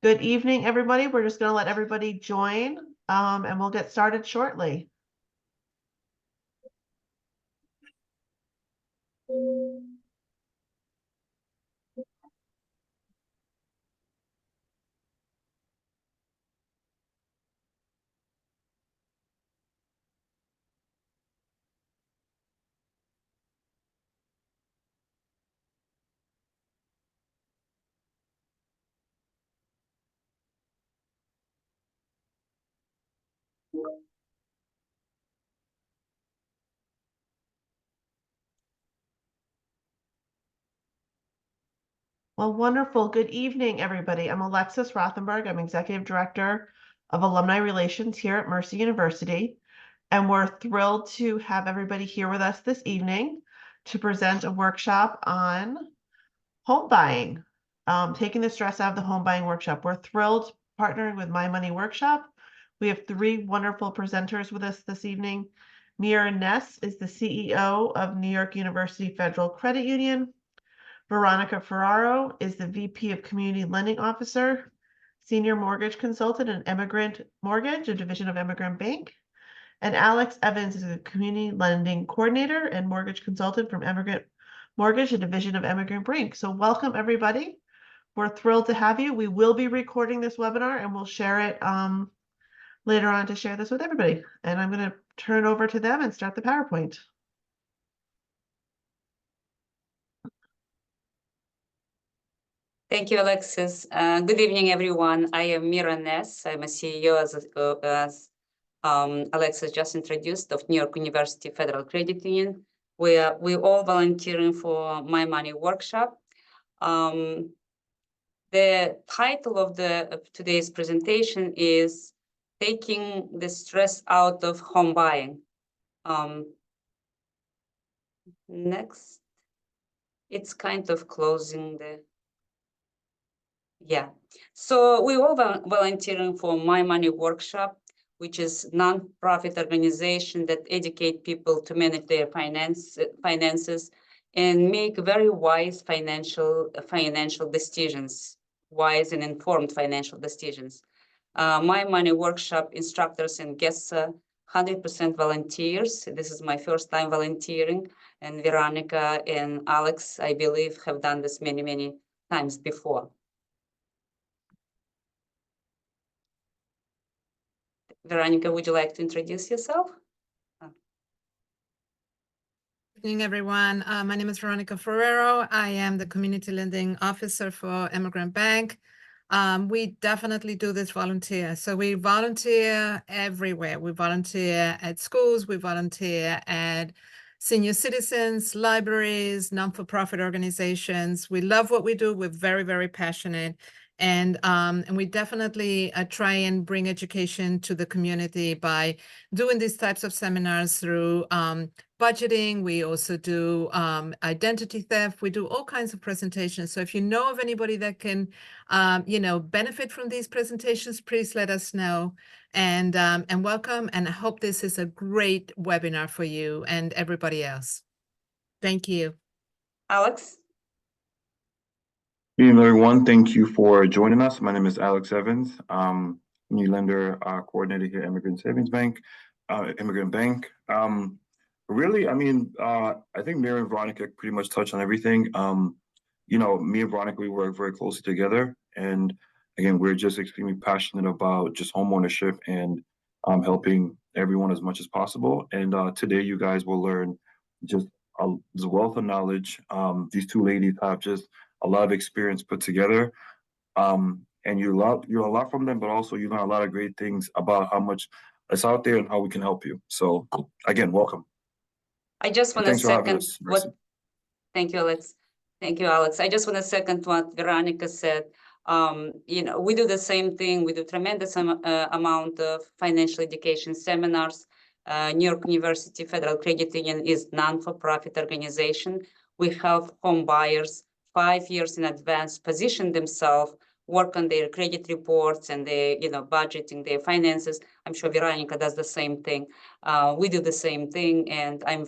Good evening, everybody. We're just going to let everybody join, and we'll get started shortly. Well, wonderful. Good evening, everybody. I'm Alexis Rothenberg. I'm Executive Director of Alumni Relations here at Mercy University, and we're thrilled to have everybody here with us this evening to present a workshop on home buying, taking the stress out of the home buying workshop. We're thrilled partnering with My Money Workshop. We have three wonderful presenters with us this evening. Mira Ness is the CEO of New York University Federal Credit Union. Veronica Ferraro is the VP of Community Lending Officer, Senior Mortgage Consultant at Emigrant Mortgage, a division of Emigrant Bank. And Alex Evans is a Community Lending Coordinator and Mortgage Consultant from Emigrant Mortgage, a division of Emigrant Bank. So welcome, everybody. We're thrilled to have you. We will be recording this webinar and we'll share it later on to share this with everybody. And I'm going to turn over to them and start the PowerPoint. Thank you, Alexis. Good evening, everyone. I am Mira Ness. I'm a CEO, as Alexis just introduced, of New York University Federal Credit Union. We're all volunteering for My Money Workshop. The title of today's presentation is Taking the Stress Out of Home Buying. Next. It's kind of closing the... Yeah, so we all volunteering for My Money Workshop, which is a non-profit organization that educate people to manage their finances and make very wise financial decisions, wise and informed financial decisions. My Money Workshop instructors and guests are 100% volunteers. This is my first time volunteering, and Veronica and Alex, I believe, have done this many times before. Veronica, would you like to introduce yourself? Good evening, everyone. My name is Veronica Ferrero. I am the Community Lending Officer for Emigrant Bank. We definitely do this volunteer. So we volunteer everywhere. We volunteer at schools, we volunteer at senior citizens, libraries, non-for-profit organizations. We love what we do. We're very passionate. And we definitely try and bring education to the community by doing these types of seminars through budgeting. We also do identity theft. We do all kinds of presentations. So if you know of anybody that can, benefit from these presentations, please let us know. And welcome. And I hope this is a great webinar for you and everybody else. Thank you. Alex? Good evening, everyone. Thank you for joining us. My name is Alex Evans, new lender coordinator here at Emigrant Bank. Really, I think Mira and Veronica pretty much touched on everything. Me and Veronica, we work very closely together. And again, we're just extremely passionate about just home ownership and helping everyone as much as possible. And today you guys will learn just a wealth of knowledge. These two ladies have just a lot of experience put together, and you learn a lot from them, but also you learn a lot of great things about how much is out there and how we can help you. So again, welcome. I just want to second what. Thank you, Alex. Thank you, Alex. I just want to second what Veronica said. We do the same thing. We do tremendous amount of financial education seminars. New York University Federal Credit Union is non-for-profit organization. We help home buyers 5 years in advance position themselves, work on their credit reports and their, budgeting their finances. I'm sure Veronica does the same thing. We do the same thing, and I'm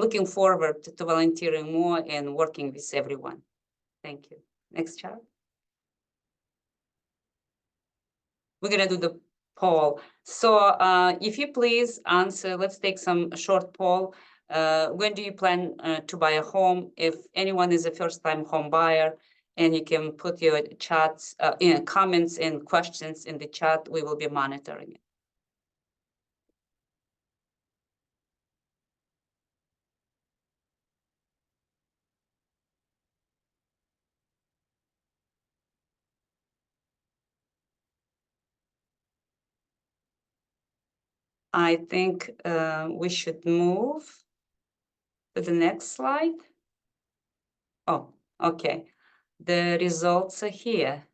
looking forward to volunteering more and working with everyone. Thank you. Next chart. we're gonna do the poll. So if you please answer, let's take some short poll. When do you plan to buy a home? If anyone is a first-time home buyer, and you can put your chats, comments and questions in the chat, we will be monitoring it. I think we should move to the next slide. Oh, okay. The results are here.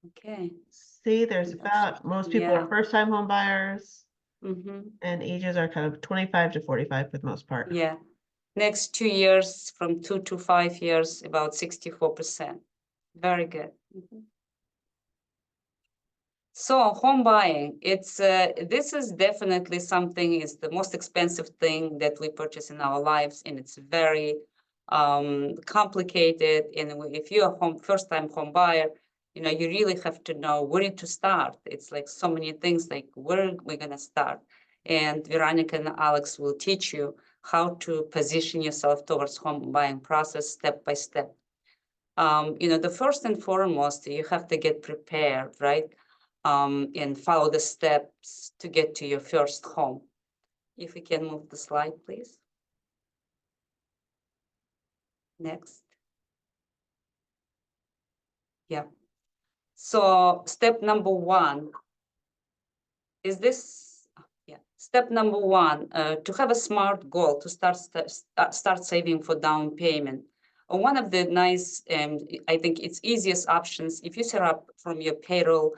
Okay. See, there's about, most people Yeah. are first-time home buyers, Mm-hmm. and ages are kind of 25 to 45 for the most part. Yeah. Next 2 years, from 2 to 5 years, about 64%. Very good. Mhm. So home buying, it's this is definitely something, is the most expensive thing that we purchase in our lives, and it's very complicated. And if you're a first-time home buyer, you know, you really have to know where to start. It's like so many things, like where we're gonna start. And Veronica and Alex will teach you how to position yourself towards home buying process step by step. You know, the first and foremost, you have to get prepared, right? And follow the steps to get to your first home. If we can move the slide, please. Next. Yeah. So step number one is this. Yeah. Step number one, to have a smart goal to start saving for down payment. One of the nice, I think it's easiest options, if you set up from your payroll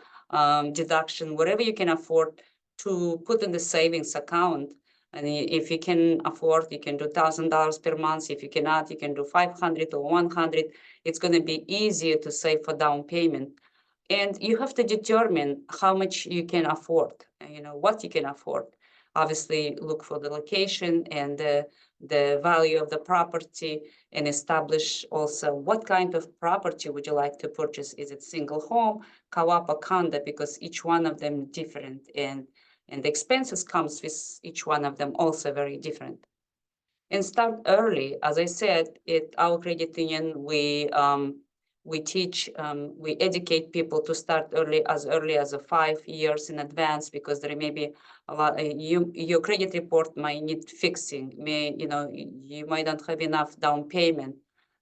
deduction, whatever you can afford to put in the savings account. And if you can afford, you can do $1,000 per month. If you cannot, you can do 500 or 100. It's going to be easier to save for down payment. And you have to determine how much you can afford, you know, what you can afford. Obviously, look for the location and the value of the property, and establish also what kind of property would you like to purchase. Is it single home, co-op, or condo? Because each one of them different, and the expenses comes with each one of them also very different. And start early. As I said, at our credit union, we teach, we educate people to start early as 5 years in advance, because there may be a lot, your credit report might need fixing, you know, you might not have enough down payment,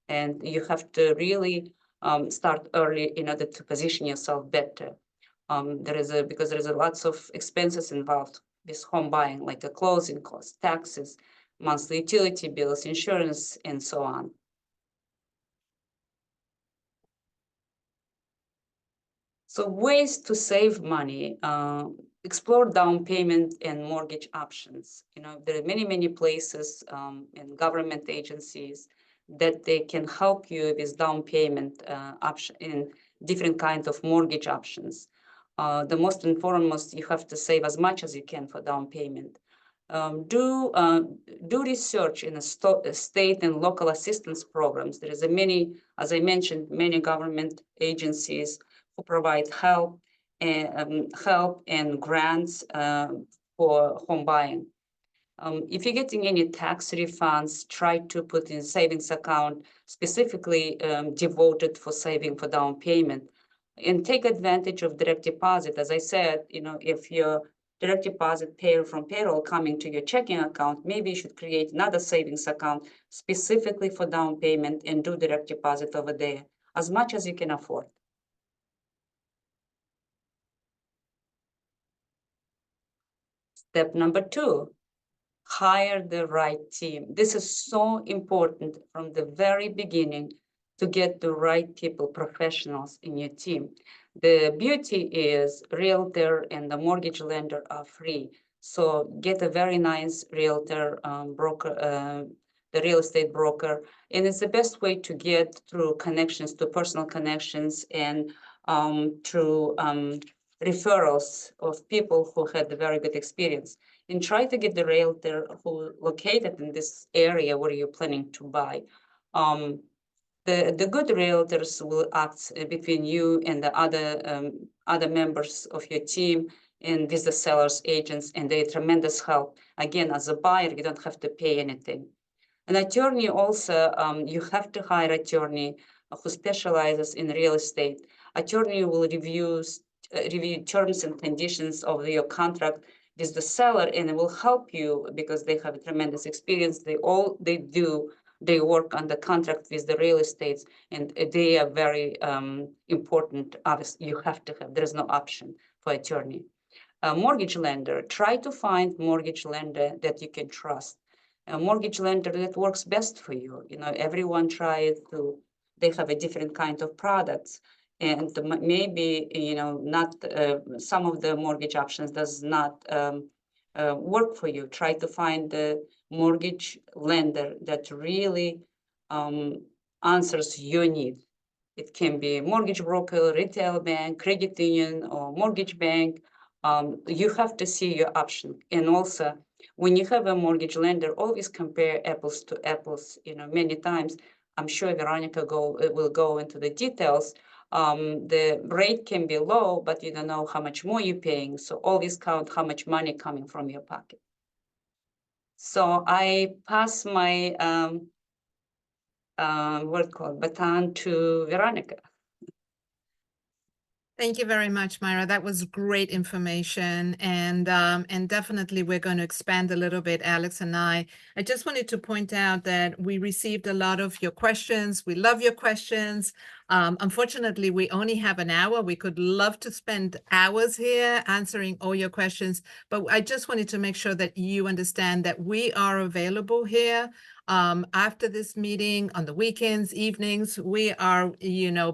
and you have to really start early in order to position yourself better. Because there is a lots of expenses involved with home buying, like a closing costs, taxes, monthly utility bills, insurance, and so on. So ways to save money, explore down payment and mortgage options. You know, there are many, many places and government agencies that they can help you with down payment option in different kinds of mortgage options. The most and foremost, you have to save as much as you can for down payment. Do research in state and local assistance programs. There is many, as I mentioned, many government agencies who provide help and grants for home buying. If you're getting any tax refunds, try to put in savings account specifically devoted for saving for down payment, and take advantage of direct deposit. As I said, you know, if your direct deposit from payroll coming to your checking account, maybe you should create another savings account specifically for down payment and do direct deposit over there as much as you can afford. Step number 2, hire the right team. This is so important from the very beginning, to get the right people, professionals in your team. The beauty is realtor and the mortgage lender are free. So get a very nice realtor broker, the real estate broker. And it's the best way to get through connections, to personal connections, and through referrals of people who had a very good experience. And try to get the realtor who located in this area where you're planning to buy. The good realtors will act between you and the other members of your team and with the seller's agents, and they're tremendous help. Again, as a buyer, you don't have to pay anything. An attorney also, you have to hire attorney who specializes in real estate. Attorney will review terms and conditions of your contract with the seller, and it will help you because they have a tremendous experience. They work on the contract with the real estates, and they are very important. Obviously, you have to have. There is no option for attorney. A mortgage lender. Try to find mortgage lender that you can trust. A mortgage lender that works best for you. You know, everyone tries to. They have a different kind of products, and maybe not some of the mortgage options does not work for you. Try to find the mortgage lender that really answers your need. It can be a mortgage broker, retail bank, credit union, or mortgage bank. You have to see your option. And also, when you have a mortgage lender, always compare apples to apples. You know, many times, I'm sure Veronica will go into the details. The rate can be low, but you don't know how much more you're paying. So always count how much money coming from your pocket. So I pass my baton to Veronica. Thank you very much, Myra. That was great information, and definitely we're going to expand a little bit, Alex and I. I just wanted to point out that we received a lot of your questions. We love your questions. Unfortunately, we only have an hour. We could love to spend hours here answering all your questions, but I just wanted to make sure that you understand that we are available here. After this meeting on the weekends, evenings, we are,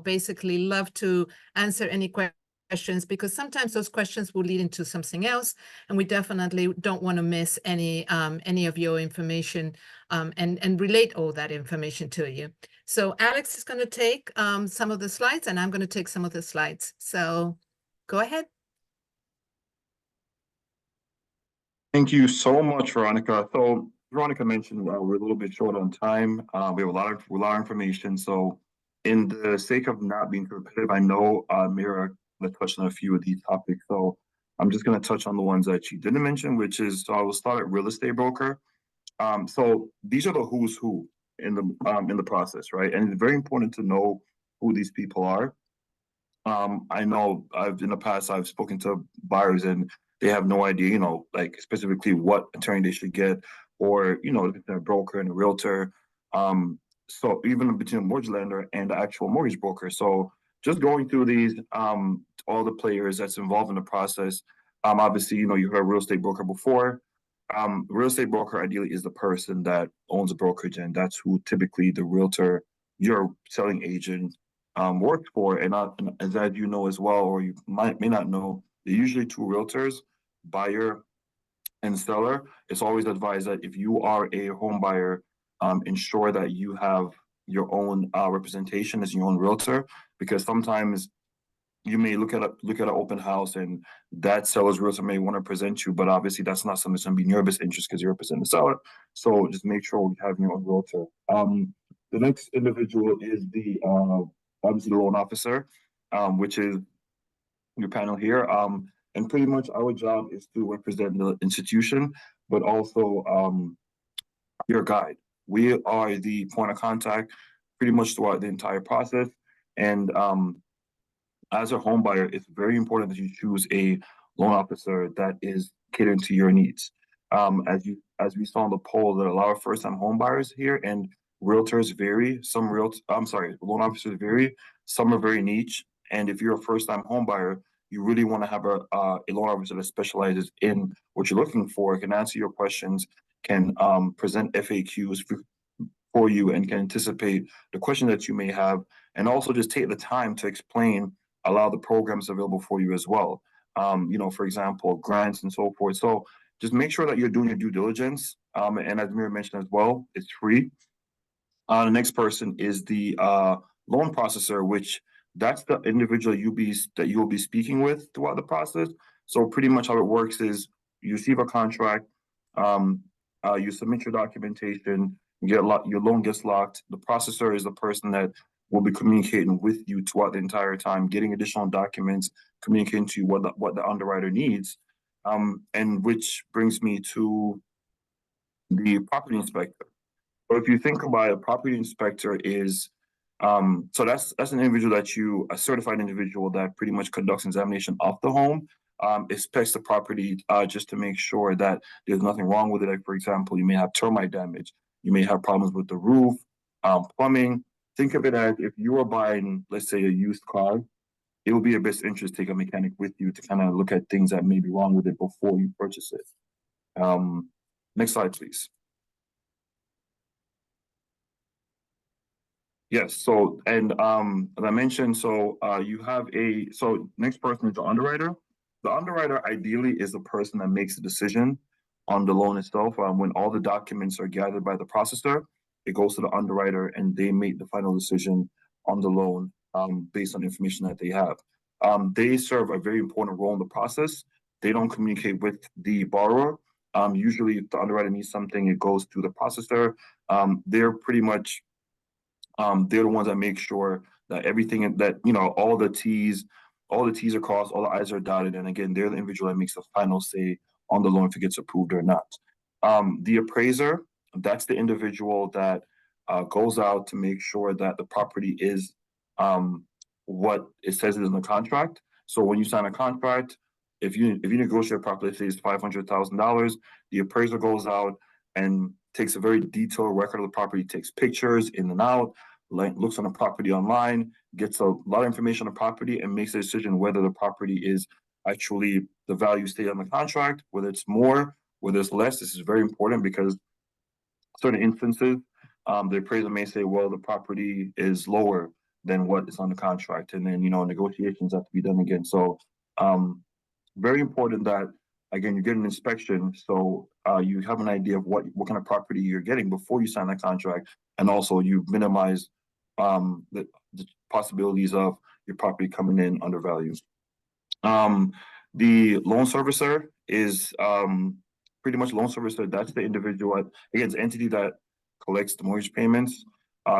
basically love to answer any questions, because sometimes those questions will lead into something else, and we definitely don't want to miss any of your information and relate all that information to you. So Alex is going to take some of the slides, and I'm going to take some of the slides. So go ahead. Thank you so much, Veronica. So Veronica mentioned we're a little bit short on time. We have a lot of information. So in the sake of not being repetitive, I know Mira touched on a few of these topics. So I'm just going to touch on the ones that she didn't mention, which is, so I will start at real estate broker. So these are the who's who in the process, right? And it's very important to know who these people are. I know in the past I've spoken to buyers and they have no idea, like specifically what attorney they should get, or a broker and a realtor. So even between a mortgage lender and the actual mortgage broker. So just going through these, all the players that's involved in the process. Obviously, you heard real estate broker before. Real estate broker ideally is the person that owns a brokerage, and that's who typically the realtor, your selling agent, worked for. And as you know as well, or you may not know, they're usually two realtors, buyer and seller. It's always advised that if you are a home buyer, ensure that you have your own representation as your own realtor, because sometimes you may look at an open house and that seller's realtor may want to present you, but obviously that's not something that's going to be in your best interest because you represent the seller. So just make sure you have your own realtor. The next individual is the obviously the loan officer, which is your panel here. And pretty much our job is to represent the institution, but also your guide. We are the point of contact pretty much throughout the entire process. And as a home buyer, it's very important that you choose a loan officer that is catering to your needs. As we saw in the poll, that a lot of first-time home buyers here, and realtors vary. Loan officers vary. Some are very niche. And if you're a first-time home buyer, you really want to have a loan officer that specializes in what you're looking for, can answer your questions, can present FAQs for you, and can anticipate the question that you may have, and also just take the time to explain a lot of the programs available for you as well. For example, grants and so forth. So just make sure that you're doing your due diligence. And as Mira mentioned as well, it's free. The next person is the loan processor, which that's the individual that you'll be speaking with throughout the process. So pretty much how it works is you receive a contract, you submit your documentation, you get locked, your loan gets locked. The processor is the person that will be communicating with you throughout the entire time, getting additional documents, communicating to you what the underwriter needs. And which brings me to the property inspector. So if you think about it, a property inspector is so that's an individual a certified individual that pretty much conducts examination of the home, inspects the property just to make sure that there's nothing wrong with it. Like for example, you may have termite damage, you may have problems with the roof, plumbing. Think of it as if you were buying, let's say, a used car, it will be your best interest to take a mechanic with you to kind of look at things that may be wrong with it before you purchase it. Next slide, please. Yes, so and as I mentioned, so you have next person is the underwriter. The underwriter ideally is the person that makes the decision on the loan itself. When all the documents are gathered by the processor, it goes to the underwriter and they make the final decision on the loan based on the information that they have. They serve a very important role in the process. They don't communicate with the borrower. Usually if the underwriter needs something, it goes to the processor. They're pretty much they're the ones that make sure that everything that all the T's are crossed, all the I's are dotted, and again, they're the individual that makes the final say on the loan if it gets approved or not. The appraiser, that's the individual that goes out to make sure that the property is what it says it is in the contract. So when you sign a contract, if you negotiate properly, say it's $500,000, the appraiser goes out and takes a very detailed record of the property, takes pictures in and out, looks on the property online, gets a lot of information on the property, and makes a decision whether the property is actually the value stated on the contract, whether it's more, whether it's less. This is very important because certain instances, the appraiser may say, well, the property is lower than what is on the contract, and then negotiations have to be done again. So very important that again you get an inspection, so you have an idea of what kind of property you're getting before you sign that contract, and also you minimize the possibilities of your property coming in undervalued. The loan servicer is pretty much loan servicer. That's the individual, again, it's the entity that collects the mortgage payments.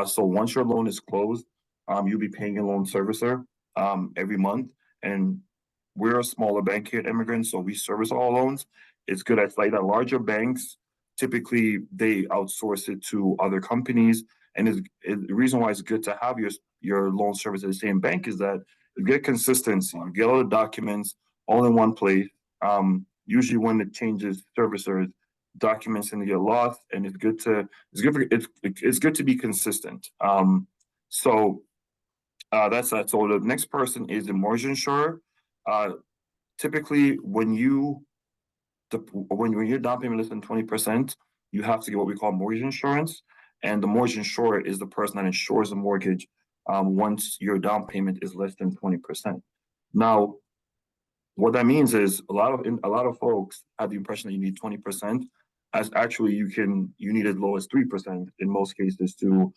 So once your loan is closed, you'll be paying a loan servicer every month. And we're a smaller bank here at Immigrant, so we service all loans. It's good at like the larger banks. Typically, they outsource it to other companies. And the reason why it's good to have your loan service at the same bank is that you get consistency. You get all the documents all in one place. Usually, when it changes servicers, documents tend to get lost, and it's good to be consistent. So that's that. So the next person is the mortgage insurer. Typically, when your down payment is less than 20%, you have to get what we call mortgage insurance. And the mortgage insurer is the person that insures the mortgage once your down payment is less than 20%. Now, what that means is a lot of folks have the impression that you need 20%, as actually you need as low as 3% in most cases to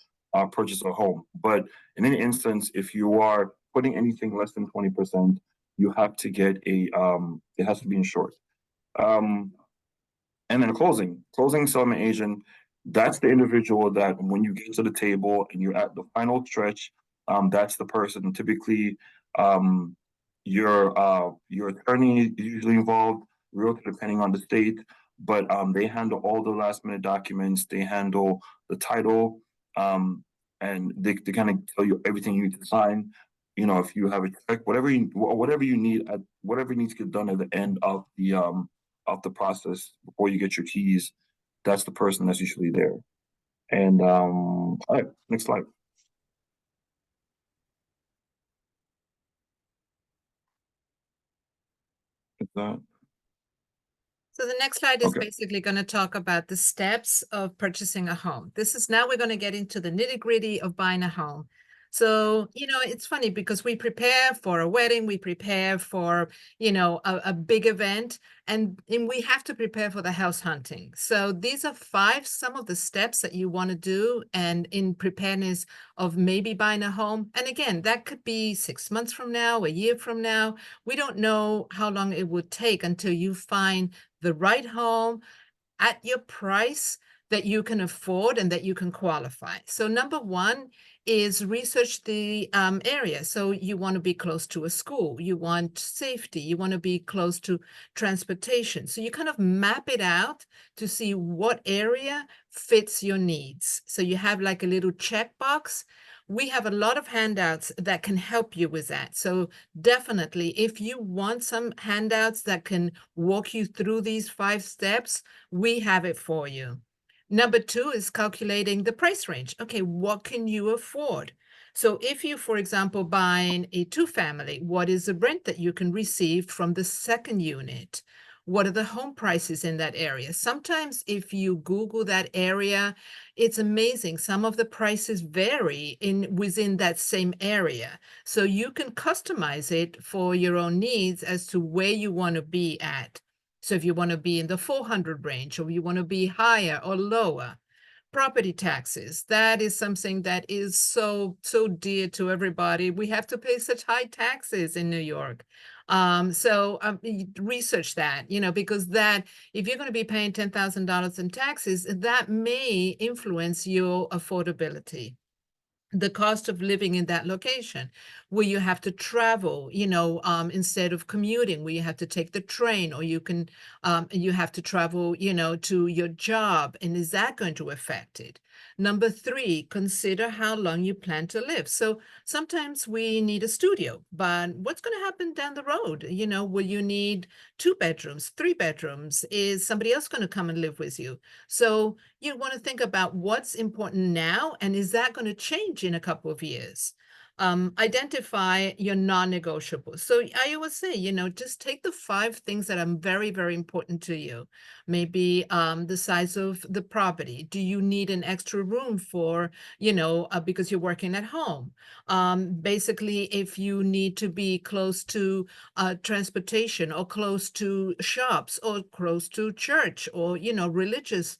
purchase a home. But in any instance, if you are putting anything less than 20%, you have to get it has to be insured. And then a closing settlement agent, that's the individual that when you get to the table and you're at the final stretch, that's the person. Typically, your attorney is usually involved, realtor depending on the state, but they handle all the last minute documents, they handle the title, and they kind of tell you everything you need to sign. If you have a check, whatever you need, whatever needs to get done at the end of the process before you get your keys, that's the person that's usually there. And all right, next slide. Is that So the next slide is okay? basically going to talk about the steps of purchasing a home. Now we're going to get into the nitty-gritty of buying a home. So, it's funny because we prepare for a wedding, we prepare for, a big event, and we have to prepare for the house hunting. So these are some of the steps that you want to do and in preparedness of maybe buying a home. And again, that could be 6 months from now, a year from now. We don't know how long it would take until you find the right home at your price that you can afford and that you can qualify. So number one is research the area. So you want to be close to a school, you want safety, you want to be close to transportation. So you kind of map it out to see what area fits your needs. So you have like a little checkbox. We have a lot of handouts that can help you with that. So definitely, if you want some handouts that can walk you through these 5 steps, we have it for you. Number 2 is calculating the price range. Okay, what can you afford? So if you, for example, buying a 2-family, what is the rent that you can receive from the second unit? What are the home prices in that area? Sometimes if you Google that area, it's amazing. Some of the prices vary within that same area. So you can customize it for your own needs as to where you want to be at. So if you want to be in the 400 range, or you want to be higher or lower. Property taxes, that is something that is so dear to everybody. We have to pay such high taxes in New York. Research that, because that, if you're going to be paying $10,000 in taxes, that may influence your affordability. The cost of living in that location, where you have to travel, instead of commuting, where you have to take the train, or you have to travel, to your job. And is that going to affect it? Number 3, consider how long you plan to live. So sometimes we need a studio, but what's going to happen down the road? Will you need 2 bedrooms, 3 bedrooms? Is somebody else going to come and live with you? So you want to think about what's important now, and is that going to change in a couple of years? Identify your non-negotiables. So I always say, just take the 5 things that are very, very important to you. Maybe the size of the property. Do you need an extra room for, because you're working at home? Basically, if you need to be close to transportation, or close to shops, or close to church, or, religious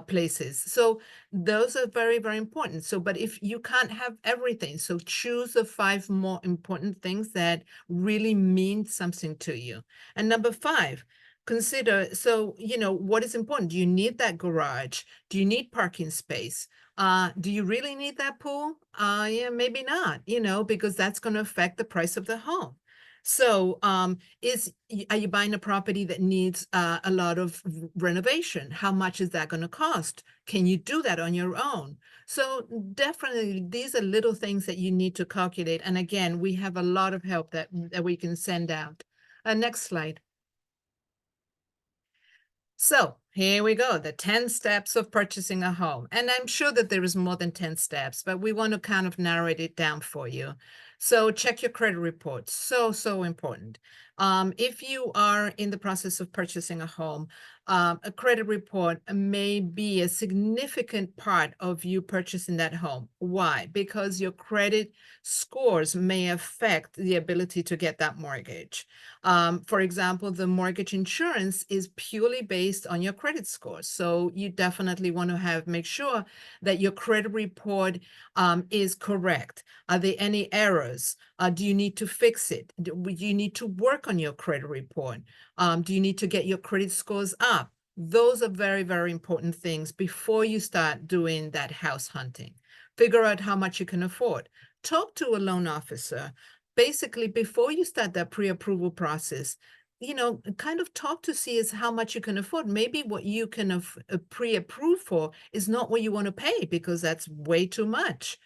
places. So those are very, very important. So, but if you can't have everything, so choose the 5 more important things that really mean something to you. And number 5, consider, so, what is important? Do you need that garage? Do you need parking space? Do you really need that pool? Yeah, maybe not, because that's going to affect the price of the home. So, are you buying a property that needs a lot of renovation? How much is that going to cost? Can you do that on your own? So definitely, these are little things that you need to calculate. And again, we have a lot of help that we can send out. Next slide. So here we go, the 10 steps of purchasing a home. And I'm sure that there is more than 10 steps, but we want to kind of narrow it down for you. So check your credit report. So important. If you are in the process of purchasing a home, a credit report may be a significant part of you purchasing that home. Why? Because your credit scores may affect the ability to get that mortgage. For example, the mortgage insurance is purely based on your credit score. So you definitely want to make sure that your credit report is correct. Are there any errors? Do you need to fix it? Do you need to work on your credit report? Do you need to get your credit scores up? Those are very, very important things before you start doing that house hunting. Figure out how much you can afford. Talk to a loan officer. Basically, before you start that pre-approval process, kind of talk to see is how much you can afford. Maybe what you can pre-approve for is not what you want to pay, because that's way too much.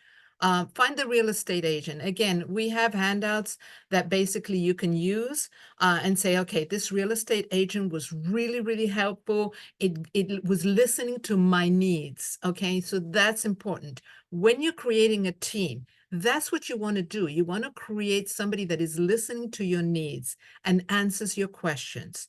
Find the real estate agent. Again, we have handouts that basically you can use and say, okay, this real estate agent was really, really helpful. It was listening to my needs. Okay, so that's important. When you're creating a team, that's what you want to do. You want to create somebody that is listening to your needs and answers your questions.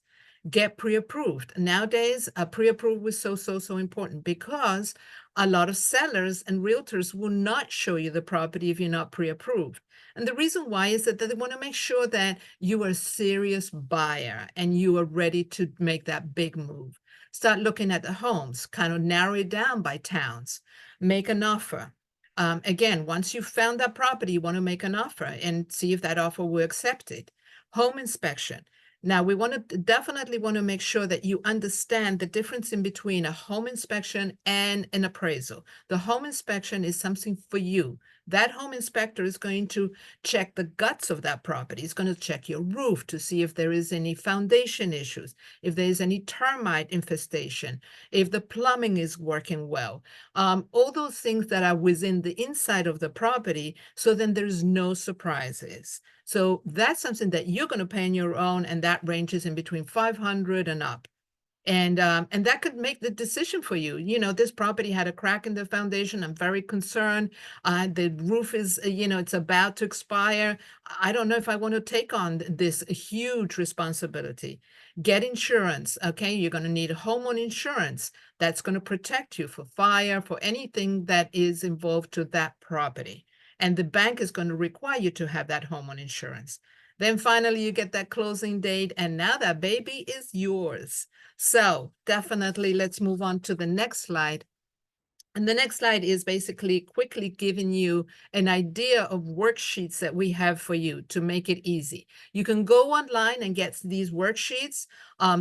Get pre-approved. Nowadays, pre-approved is so important, because a lot of sellers and realtors will not show you the property if you're not pre-approved. And the reason why is that they want to make sure that you are a serious buyer and you are ready to make that big move. Start looking at the homes, kind of narrow it down by towns, make an offer. Again, once you've found that property, you want to make an offer and see if that offer will accept it. Home inspection. Now, we definitely want to make sure that you understand the difference in between a home inspection and an appraisal. The home inspection is something for you. That home inspector is going to check the guts of that property. He's going to check your roof to see if there is any foundation issues, if there is any termite infestation, if the plumbing is working well, all those things that are within the inside of the property, so then there's no surprises. So that's something that you're going to pay on your own, and that ranges in between 500 and up. And that could make the decision for you. You know, this property had a crack in the foundation. I'm very concerned. The roof is, it's about to expire. I don't know if I want to take on this huge responsibility. Get insurance. Okay, you're going to need homeowner insurance that's going to protect you for fire, for anything that is involved to that property. And the bank is going to require you to have that homeowner insurance. Then finally, you get that closing date, and now that baby is yours. So definitely, let's move on to the next slide. And the next slide is basically quickly giving you an idea of worksheets that we have for you to make it easy. You can go online and get these worksheets.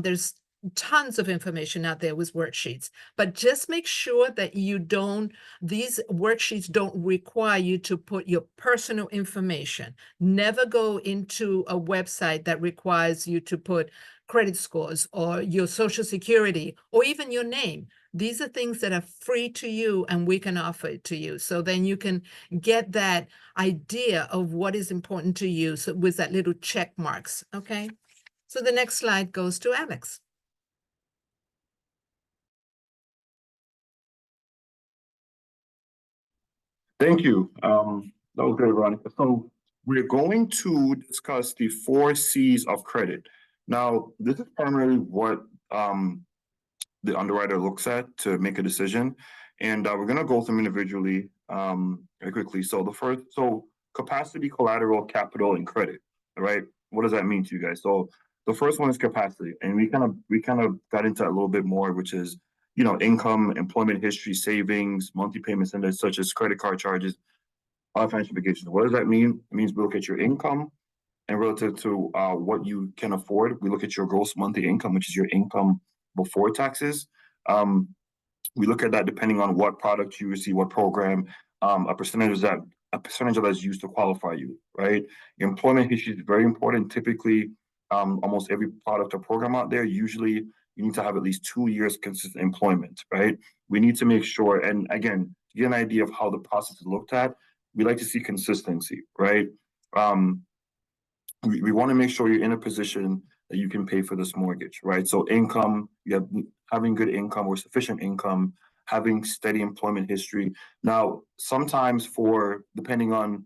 There's tons of information out there with worksheets, but just make sure that these worksheets don't require you to put your personal information. Never go into a website that requires you to put credit scores or your social security or even your name. These are things that are free to you and we can offer it to you. So then you can get that idea of what is important to you, so with that little check marks, okay? So the next slide goes to Alex. Thank you. That was great, Veronica. So we're going to discuss the 4 C's of credit. Now, this is primarily what the underwriter looks at to make a decision. And we're going to go through them individually very quickly. So capacity, collateral, capital, and credit. All right. What does that mean to you guys? So the first one is capacity, and we kind of got into that a little bit more, which is, income, employment history, savings, monthly payments, and such as credit card charges, financial obligations. What does that mean? It means we look at your income, and relative to what you can afford, we look at your gross monthly income, which is your income before taxes. We look at that depending on what product you receive, what program, a percentage of that is used to qualify you, right? Your employment history is very important. Typically, almost every product or program out there, usually you need to have at least 2 years consistent employment, right? We need to make sure, and again, to get an idea of how the process is looked at, we like to see consistency, right? We want to make sure you're in a position that you can pay for this mortgage, right? So income, having good income or sufficient income, having steady employment history. Now, sometimes depending on,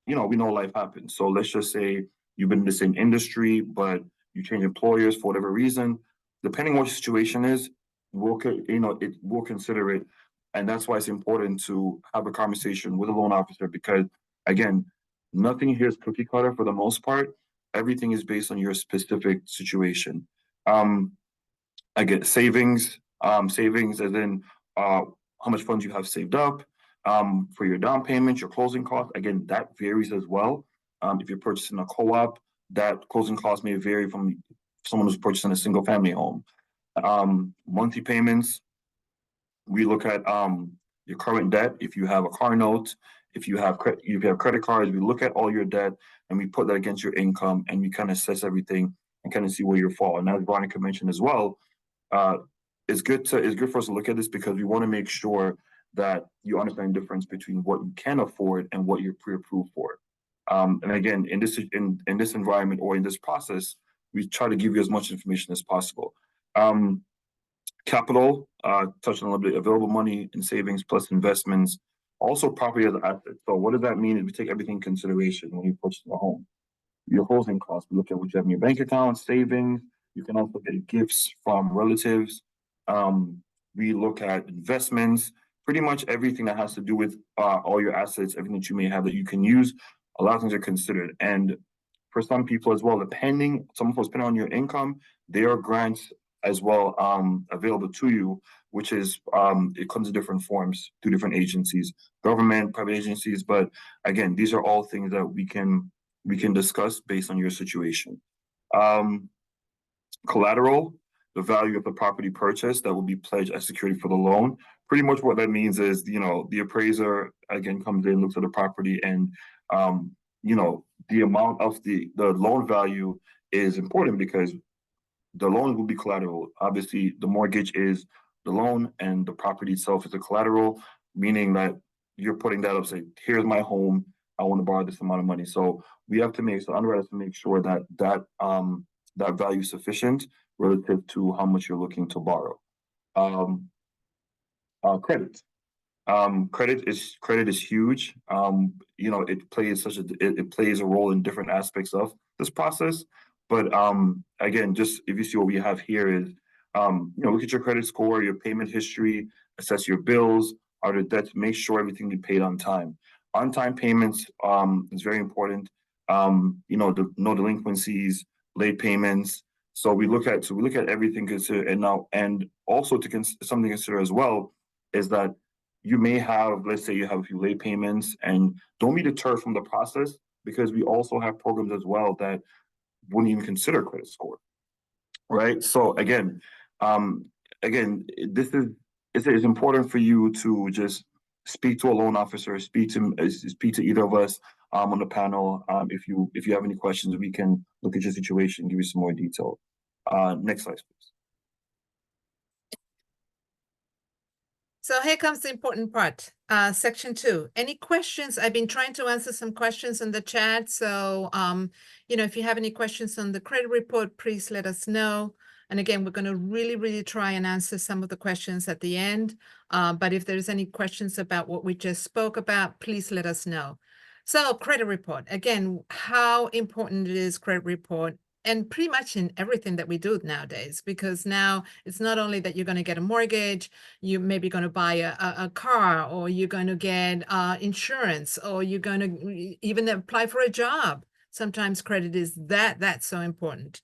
we know life happens. So let's just say you've been in the same industry, but you change employers for whatever reason. Depending on what your situation is, we'll consider it. And that's why it's important to have a conversation with a loan officer because, again, nothing here is cookie cutter for the most part. Everything is based on your specific situation. I get savings as in how much funds you have saved up for your down payment, your closing costs. Again, that varies as well. If you're purchasing a co-op, that closing cost may vary from someone who's purchasing a single family home. Monthly payments, we look at your current debt. If you have a car note, if you have credit cards, we look at all your debt and we put that against your income and we kind of assess everything and kind of see where you fall. And as Veronica mentioned as well, it's good for us to look at this because we want to make sure that you understand the difference between what you can afford and what you're pre-approved for. And again, in this environment or in this process, we try to give you as much information as possible. Capital, touched on a little bit, available money and savings plus investments, also property as an asset. So what does that mean? Is we take everything in consideration when you purchase a home. Your closing costs, we look at what you have in your bank account, savings. You can also get gifts from relatives. We look at investments, pretty much everything that has to do with all your assets, everything that you may have that you can use. A lot of things are considered. And for some people as well, depending on your income, there are grants as well available to you, which is it comes in different forms through different agencies, government, private agencies. But again, these are all things that we can discuss based on your situation. collateral, the value of the property purchase that will be pledged as security for the loan. Pretty much what that means is, the appraiser again comes in, looks at the property, and the amount of the loan value is important because the loan will be collateral. Obviously, the mortgage is the loan and the property itself is the collateral, meaning that you're putting that up, say, here's my home, I want to borrow this amount of money. So we have to underwriters to make sure that that value is sufficient relative to how much you're looking to borrow. Credit. Credit is huge. It plays a role in different aspects of this process. But again, just if you see what we have here is, look at your credit score, your payment history, assess your bills, are the debts, make sure everything is paid on time. On-time payments is very important. No delinquencies, late payments. So we look at everything considered, and also something to consider as well is that you may have, let's say you have a few late payments, and don't be deterred from the process, because we also have programs as well that wouldn't even consider credit score, right? So again, this is important for you to just speak to a loan officer, speak to either of us on the panel. If you have any questions, we can look at your situation, give you some more detail. Next slide, please. So here comes the important part, section 2. Any questions? I've been trying to answer some questions in the chat. So, if you have any questions on the credit report, please let us know. And again, we're going to really, really try and answer some of the questions at the end. But if there's any questions about what we just spoke about, please let us know. So credit report, again, how important it is credit report, and pretty much in everything that we do nowadays, because now it's not only that you're going to get a mortgage, you may be going to buy a car, or you're going to get insurance, or you're going to even apply for a job. Sometimes credit is that's so important.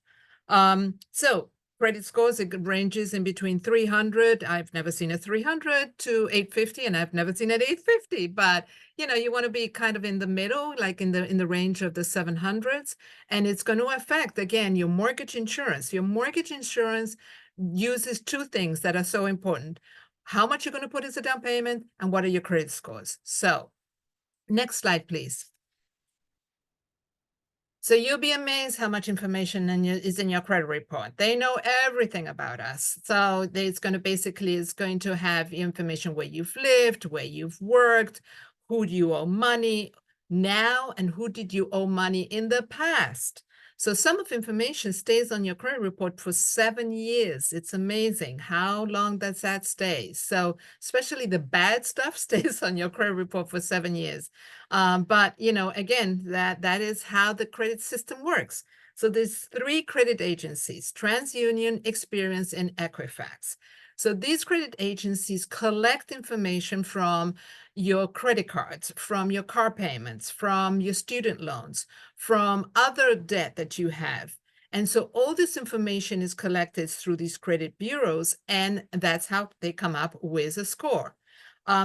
So credit scores, it ranges in between 300. I've never seen a 300 to 850, and I've never seen an 850. But you want to be kind of in the middle, like in the range of the 700s, and it's going to affect again your mortgage insurance. Your mortgage insurance uses two things that are so important: how much you're going to put as a down payment, and what are your credit scores. So, next slide, please. So you'll be amazed how much information is in your credit report. They know everything about us. So it's going to have information where you've lived, where you've worked, who do you owe money now, and who did you owe money in the past. So some of information stays on your credit report for 7 years. It's amazing how long does that stay. So especially the bad stuff stays on your credit report for 7 years. But again, that is how the credit system works. So there's 3 credit agencies: TransUnion, Experian, and Equifax. So these credit agencies collect information from your credit cards, from your car payments, from your student loans, from other debt that you have. And so all this information is collected through these credit bureaus, and that's how they come up with a score.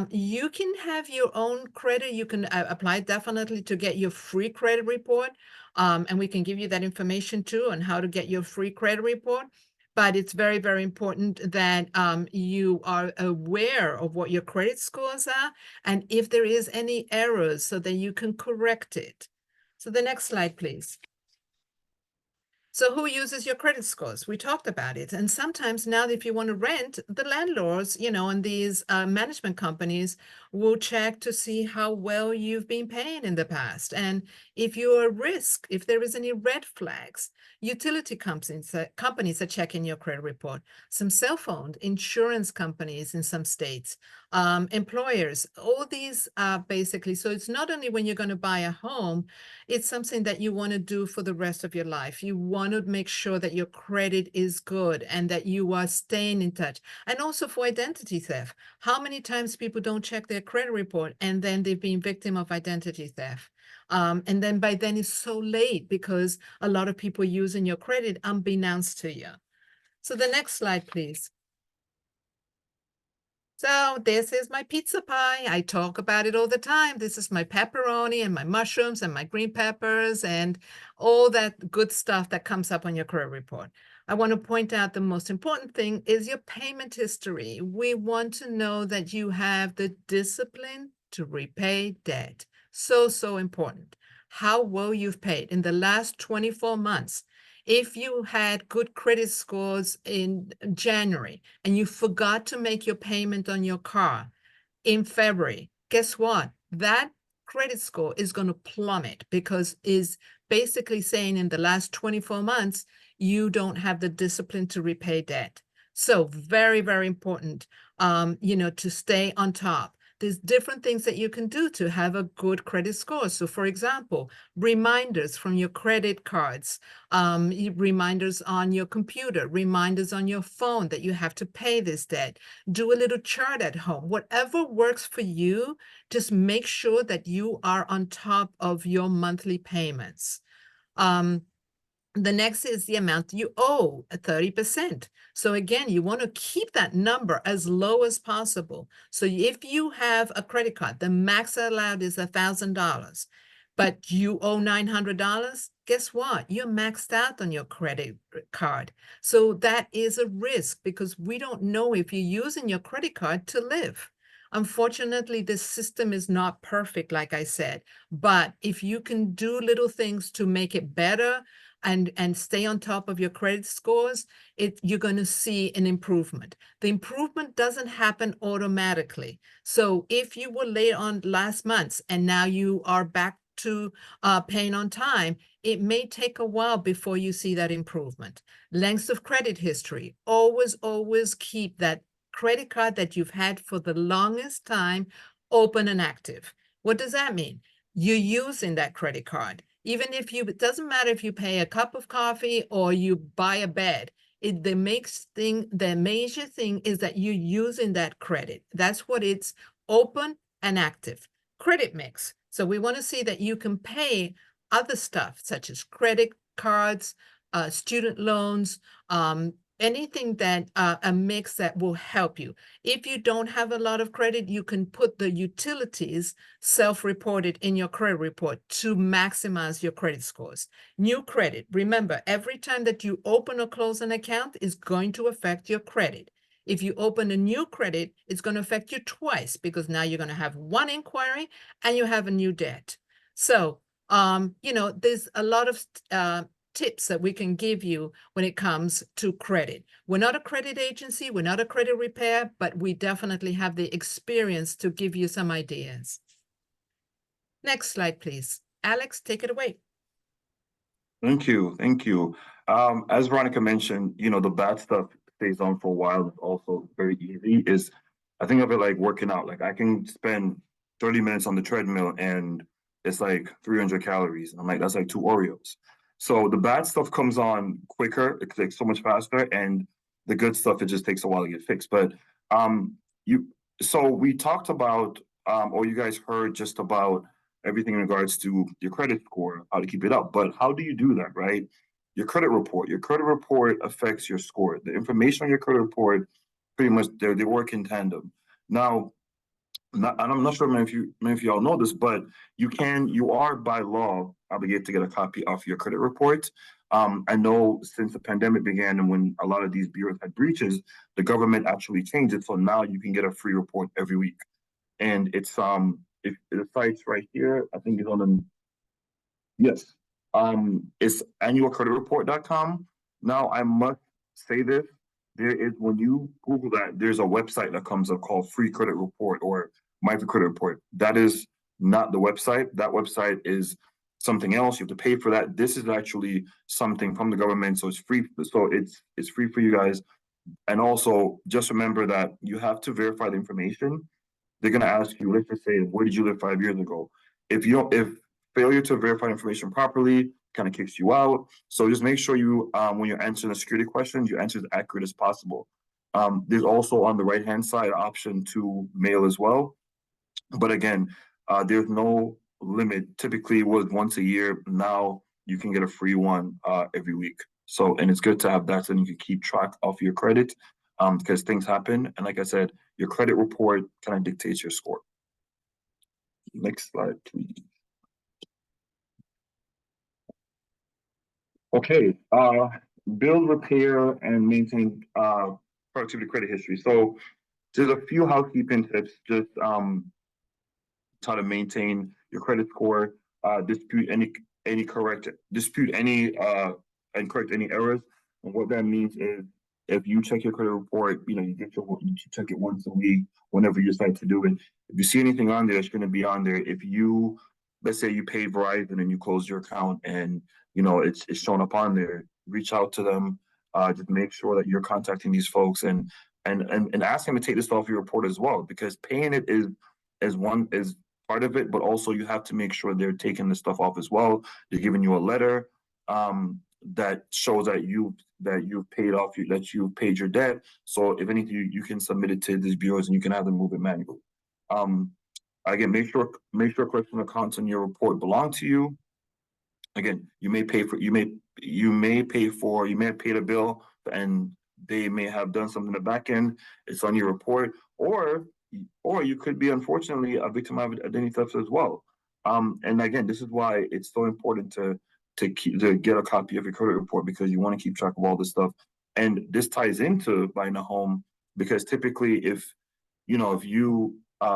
You can have your own credit. You can apply definitely to get your free credit report. And we can give you that information too on how to get your free credit report. But it's very, very important that you are aware of what your credit scores are, and if there is any errors, so that you can correct it. So the next slide, please. So who uses your credit scores? We talked about it. And sometimes now if you want to rent, the landlords, and these management companies will check to see how well you've been paying in the past. And if you're a risk, if there is any red flags, utility companies are checking your credit report. Some cell phone insurance companies in some states, employers, all these basically. So it's not only when you're going to buy a home, it's something that you want to do for the rest of your life. You want to make sure that your credit is good and that you are staying in touch. And also for identity theft. How many times people don't check their credit report and then they've been victim of identity theft? And then by then it's so late because a lot of people using your credit unbeknownst to you. So the next slide, please. So this is my pizza pie. I talk about it all the time. This is my pepperoni and my mushrooms and my green peppers and all that good stuff that comes up on your credit report. I want to point out the most important thing is your payment history. We want to know that you have the discipline to repay debt. So important. How well you've paid in the last 24 months. If you had good credit scores in January and you forgot to make your payment on your car in February, guess what? That credit score is going to plummet because is basically saying in the last 24 months, you don't have the discipline to repay debt. So very important, to stay on top. There's different things that you can do to have a good credit score. So for example, reminders from your credit cards, reminders on your computer, reminders on your phone that you have to pay this debt. Do a little chart at home. Whatever works for you, just make sure that you are on top of your monthly payments. The next is the amount you owe, 30%. So again, you want to keep that number as low as possible. So if you have a credit card, the max allowed is $1,000, but you owe $900, guess what? You're maxed out on your credit card. So that is a risk because we don't know if you're using your credit card to live. Unfortunately, this system is not perfect, like I said, but if you can do little things to make it better, and stay on top of your credit scores, you're going to see an improvement. The improvement doesn't happen automatically. So if you were late on last month and now you are back to paying on time, it may take a while before you see that improvement. Lengths of credit history. Always keep that credit card that you've had for the longest time open and active. What does that mean? You're using that credit card. Even if it doesn't matter if you pay a cup of coffee or you buy a bed, the major thing is that you're using that credit. That's what it's open and active. Credit mix. So we want to see that you can pay other stuff such as credit cards, student loans, anything that a mix that will help you. If you don't have a lot of credit, you can put the utilities self-reported in your credit report to maximize your credit scores. New credit. Remember, every time that you open or close an account is going to affect your credit. If you open a new credit, it's going to affect you twice because now you're going to have one inquiry and you have a new debt. So, there's a lot of tips that we can give you when it comes to credit. We're not a credit agency, we're not a credit repair, but we definitely have the experience to give you some ideas. Next slide, please. Alex, take it away. Thank you. As Veronica mentioned, the bad stuff stays on for a while. It's also very easy. I think of it like working out. Like I can spend 30 minutes on the treadmill and it's like 300 calories. And I'm like, that's like 2 Oreos. So the bad stuff comes on quicker, it's like so much faster, and the good stuff, it just takes a while to get fixed. But so we talked about, or you guys heard just about everything in regards to your credit score, how to keep it up. But how do you do that, right? Your credit report affects your score. The information on your credit report, pretty much they work in tandem. Now, and I'm not sure many of y'all know this, but you are by law obligated to get a copy of your credit report. I know since the pandemic began and when a lot of these bureaus had breaches, the government actually changed it. So now you can get a free report every week. And it's if the site's right here, I think it's on the, yes. It's annualcreditreport.com. Now I must say this. When you Google that, there's a website that comes up called Free Credit Report or My Free Credit Report. That is not the website. That website is something else. You have to pay for that. This is actually something from the government, so it's free. So it's free for you guys. And also, just remember that you have to verify the information. They're going to ask you, let's just say, where did you live 5 years ago? If failure to verify information properly kind of kicks you out. So just make sure you, when you're answering the security questions, you answer as accurate as possible. There's also on the right-hand side option to mail as well. But again, there's no limit. Typically it was once a year. Now you can get a free one every week. So, and it's good to have that so you can keep track of your credit because things happen. And like I said, your credit report kind of dictates your score. Next slide, please. Okay, build, repair, and maintain productivity credit history. So there's a few housekeeping tips. Just how to maintain your credit score, dispute any correct dispute any and correct any errors. And what that means is if you check your credit report, you check it once a week whenever you decide to do it. If you see anything on there that's going to be on there, if you let's say you paid Verizon and you closed your account and it's shown up on there, reach out to them. Just make sure that you're contacting these folks and ask them to take this off your report as well, because paying it is part of it, but also you have to make sure they're taking the stuff off as well. They're giving you a letter that shows that you've paid off that you've paid your debt. So if anything, you can submit it to these bureaus and you can have them move it manually. Again, make sure collection accounts in your report belong to you. Again, you may have paid a bill and they may have done something in the back end. It's on your report, or you could be unfortunately a victim of identity theft as well. And again, this is why it's so important to get a copy of your credit report, because you want to keep track of all this stuff. And this ties into buying a home, because typically if you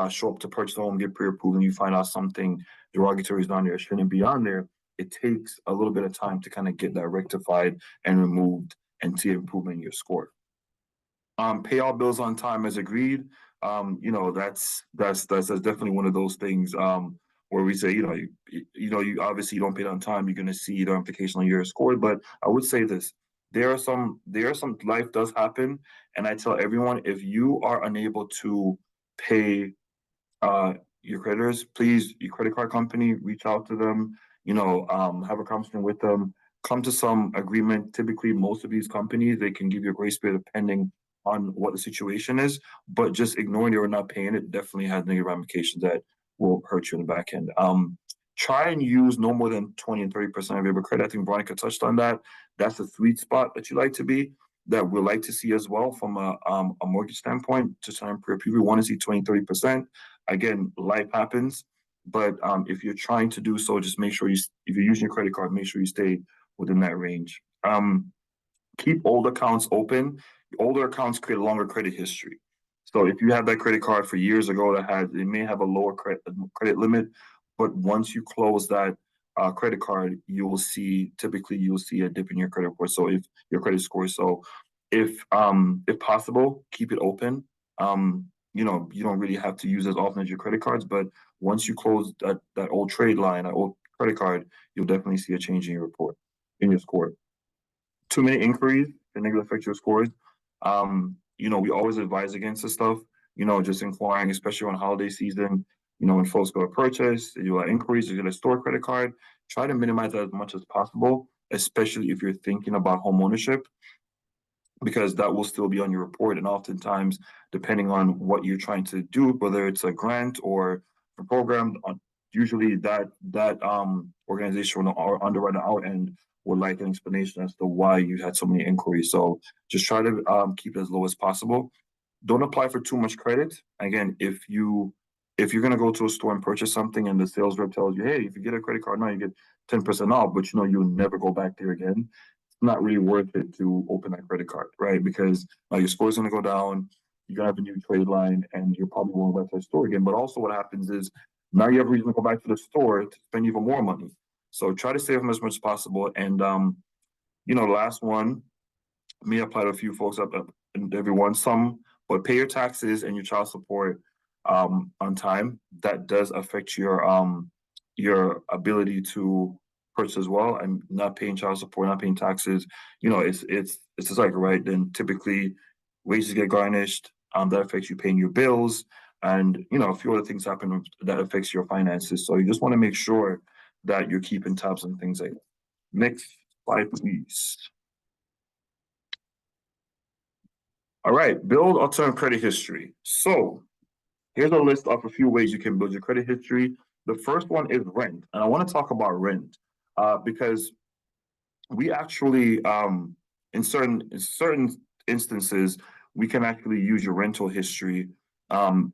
show up to purchase a home, get pre-approved, and you find out something derogatory is on there, shouldn't be on there, it takes a little bit of time to kind of get that rectified and removed and see improvement in your score. Pay all bills on time as agreed. That's definitely one of those things where we say, you obviously don't pay it on time, you're going to see the notification on your score. But I would say this: there are some life does happen, and I tell everyone, if you are unable to pay your creditors, please, your credit card company, reach out to them, have a conversation with them, come to some agreement. Typically, most of these companies, they can give you a grace period depending on what the situation is, but just ignoring it or not paying it definitely has negative ramifications that will hurt you in the back end. Try and use no more than 20 and 30% of your credit. I think Veronica touched on that. That's the sweet spot that you like to be, that we'd like to see as well from a mortgage standpoint. To try and we want to see 20, 30%. Again, life happens, but if you're trying to do so, just make sure if you're using your credit card, make sure you stay within that range. Keep old accounts open. Older accounts create a longer credit history. So if you have that credit card for years ago it may have a lower credit limit, but once you close that credit card, typically you'll see a dip in your credit report. So if your credit score, if possible, keep it open. You don't really have to use as often as your credit cards, but once you close that old trade line, that old credit card, you'll definitely see a change in your report, in your score. Too many inquiries can negatively affect your scores. We always advise against this stuff, just inquiring, especially on holiday season, when folks go to purchase, you have inquiries, you get a store credit card, try to minimize that as much as possible, especially if you're thinking about home ownership, because that will still be on your report. And oftentimes, depending on what you're trying to do, whether it's a grant or a program, usually that organization or underwriter out end would like an explanation as to why you had so many inquiries. So just try to keep it as low as possible. Don't apply for too much credit. Again, if you're going to go to a store and purchase something and the sales rep tells you, hey, if you get a credit card now, you get 10% off, but you'll never go back there again, it's not really worth it to open that credit card, right? Because your score is going to go down, you're going to have a new trade line, and you're probably going back to the store again. But also what happens is now you have a reason to go back to the store to spend even more money. So try to save them as much as possible. And, the last one, may apply to a few folks and everyone, but pay your taxes and your child support on time. That does affect your ability to purchase as well. And not paying child support, not paying taxes, it's a cycle, right? Then typically wages get garnished. That affects you paying your bills, and a few other things happen that affects your finances. So you just want to make sure that you're keeping tabs on things like that. Next slide, please. All right, build alternative credit history. So here's a list of a few ways you can build your credit history. The first one is rent. And I want to talk about rent because we actually, in certain instances, we can actually use your rental history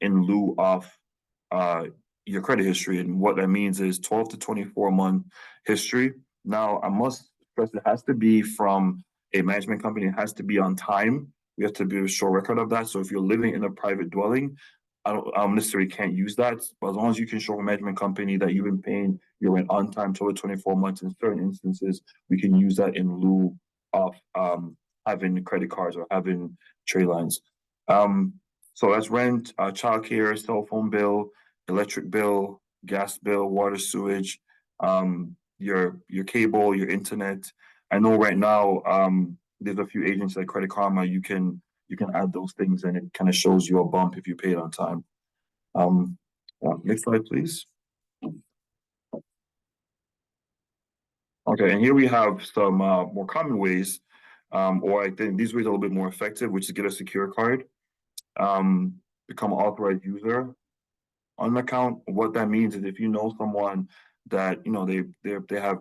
in lieu of your credit history. And what that means is 12 to 24 month history. Now, I must stress it has to be from a management company. It has to be on time. We have to be a show record of that. So if you're living in a private dwelling, I don't necessarily can't use that. But as long as you can show a management company that you've been paying your rent on time till 24 months, in certain instances, we can use that in lieu of having credit cards or having trade lines. So that's rent, childcare, cell phone bill, electric bill, gas bill, water, sewage, your cable, your internet. I know right now there's a few agents like Credit Karma. You can add those things, and it kind of shows you a bump if you pay it on time. Next slide, please. Okay, and here we have some more common ways, or I think these ways are a little bit more effective, which is get a secure card, become an authorized user on an account. What that means is if you know someone that they have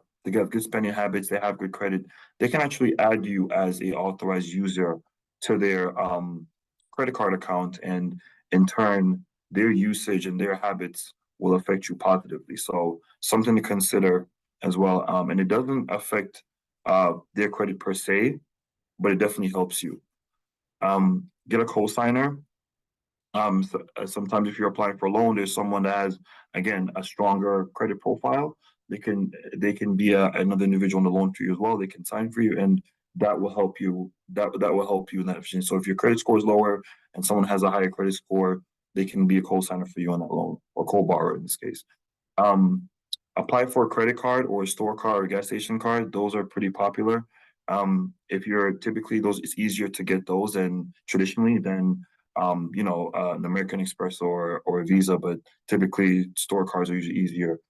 good spending habits, they have good credit, they can actually add you as a authorized user to their credit card account, and in turn, their usage and their habits will affect you positively. So something to consider as well. And it doesn't affect their credit per se, but it definitely helps you. Get a co-signer. Sometimes if you're applying for a loan, there's someone that has, again, a stronger credit profile. They can be another individual on the loan for you as well. They can sign for you, and that will help you. That will help you in that efficiency. So if your credit score is lower and someone has a higher credit score, they can be a co-signer for you on that loan, or co-borrower in this case. Apply for a credit card or a store card or a gas station card. Those are pretty popular. If you're typically those, it's easier to get those and traditionally than an American Express or a Visa, but typically store cards are usually easier.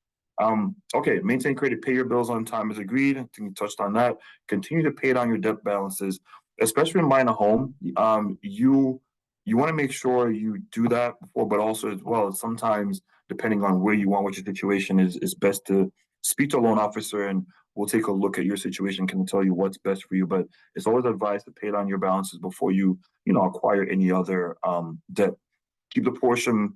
Okay, maintain credit, pay your bills on time as agreed. I think you touched on that. Continue to pay down your debt balances, especially when buying a home. You want to make sure you do that before, but also as well, sometimes depending on where you want, what your situation is best to speak to a loan officer, and we'll take a look at your situation, can tell you what's best for you. But it's always advised to pay down your balances before you acquire any other debt. Keep the portion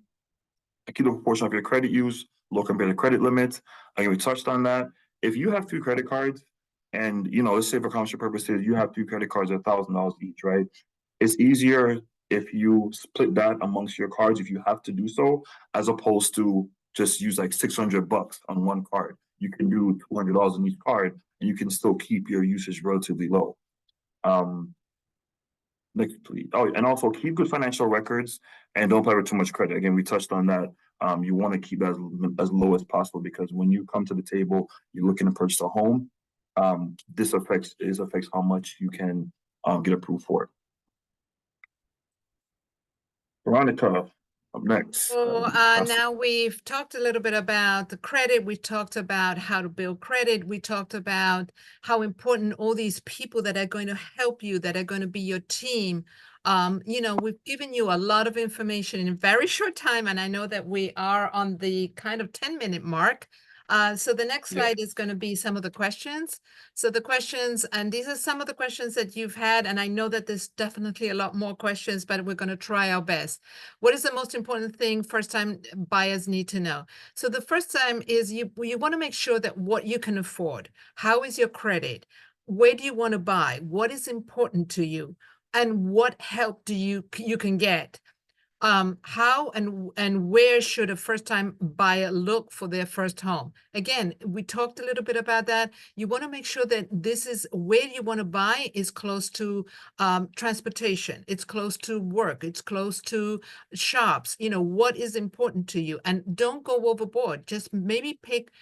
of your credit use low compared to credit limits. Again, we touched on that. If you have 3 credit cards, and let's say for conversation purposes, you have 3 credit cards at $1,000 each, right? It's easier if you split that amongst your cards, if you have to do so, as opposed to just use like $600 on one card. You can do $200 on each card, and you can still keep your usage relatively low. Next, please. Oh, and also keep good financial records and don't play with too much credit. Again, we touched on that. You want to keep that as low as possible, because when you come to the table, you're looking to purchase a home. This affects how much you can get approved for. Veronica, up next. So now we've talked a little bit about the credit. We talked about how to build credit. We talked about how important all these people that are going to help you, that are going to be your team. We've given you a lot of information in a very short time, and I know that we are on the kind of 10-minute mark. So the next slide is going to be some of the questions. So the questions, and these are some of the questions that you've had, and I know that there's definitely a lot more questions, but we're going to try our best. What is the most important thing first-time buyers need to know? So the first time is you want to make sure that what you can afford. How is your credit? Where do you want to buy? What is important to you? And what help do you can get? How and where should a first-time buyer look for their first home? Again, we talked a little bit about that. You want to make sure that this is where you want to buy is close to transportation. It's close to work. It's close to shops. What is important to you? And don't go overboard. Just maybe pick